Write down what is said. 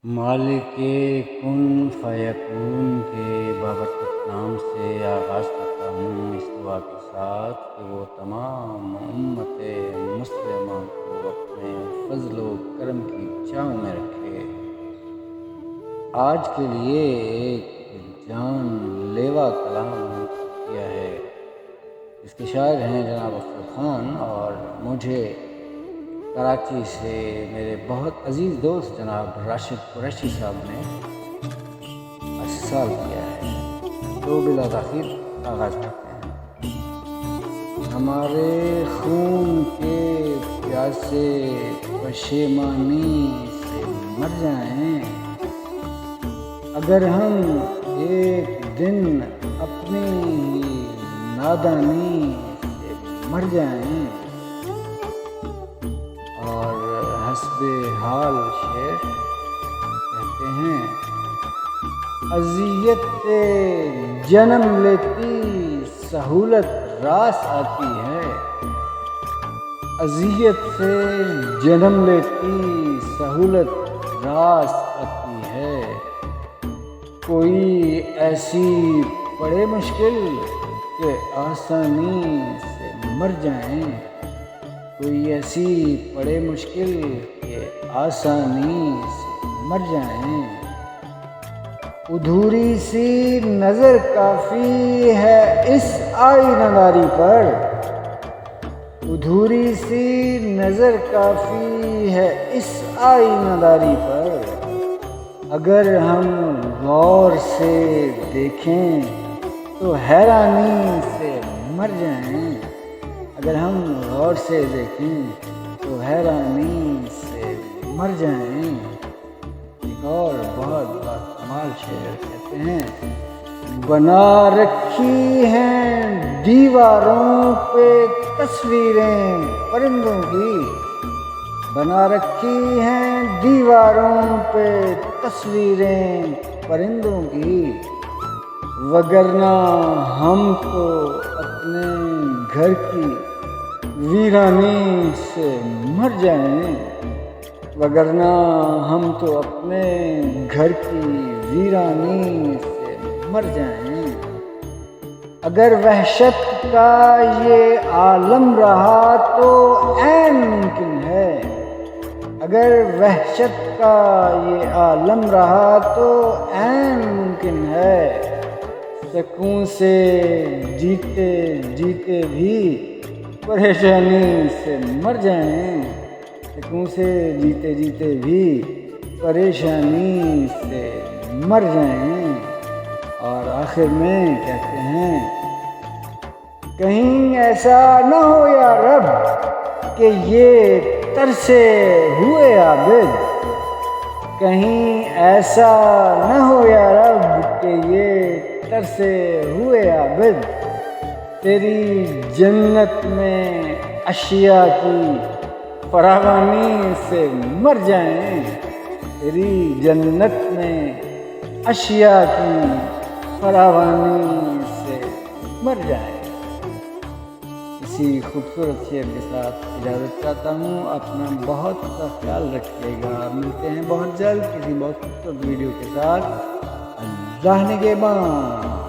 मालिक कुन फ़यकून के बाबरकत नाम से आगाज़ करता हूँ इस दुआ के साथ कि वो तमाम उम्मत मुस्लिमा को अपने फ़ज़ल व करम की छाँव में रखे। आज के लिए एक जान लेवा कलाम किया है। इसके शायर हैं जनाब अफजल ख़ान और मुझे कराची से मेरे बहुत अजीज़ दोस्त जनाब राशिद कुरैशी साहब ने अर्साल किया है। तो बिला ताख़ीर आगाज़ करते हैं। हमारे खून के प्यासे पशेमानी से मर जाएं, अगर हम एक दिन अपनी नादानी से मर जाएं। और हस्बे हाल शेर कहते हैं, अज़ियत से जन्म लेती सहूलत रास आती है। अज़ियत से जन्म लेती सहूलत रास आती है। कोई ऐसी पड़े मुश्किल कि आसानी से मर जाएं। कोई ऐसी पड़े मुश्किल कि आसानी से मर जाएं। अधूरी सी नज़र काफ़ी है इस आईनादारी पर। अधूरी सी नज़र काफ़ी है इस आईनादारी पर। अगर हम गौर से देखें तो हैरानी से मर जाएं। अगर हम गौर से देखें तो हैरानी से मर जाएं। एक और बहुत कमाल शेर कहते हैं, बना रखी हैं दीवारों पे तस्वीरें परिंदों की। बना रखी हैं दीवारों पे तस्वीरें परिंदों की। वगरना हम तो अपने घर की वीरानी से मर जाएं। वगरना हम तो अपने घर की वीरानी से मर जाएं। अगर वहशत का ये आलम रहा तो ऐन मुमकिन है। अगर वहशत का ये आलम रहा तो ऐन मुमकिन है। सुकून से जीते जीते भी परेशानी से मर जाएं। सुकून से जीते जीते भी परेशानी से मर जाएं। और आखिर में कहते हैं, कहीं ऐसा न हो या रब कि ये तरसे हुए आबिद। कहीं ऐसा न हो या रब कि ये तरसे हुए आबिद। तेरी जन्नत में अशिया की फरावानी से मर जाएं। तेरी जन्नत में अशिया की फरावानी से मर जाएं। इसी खूबसूरत शेर के साथ इजाज़त चाहता हूँ। अपना बहुत सा ख्याल रखिएगा। मिलते हैं बहुत जल्द किसी बहुत खूबसूरत वीडियो के साथ। अल्लाह निगहबान।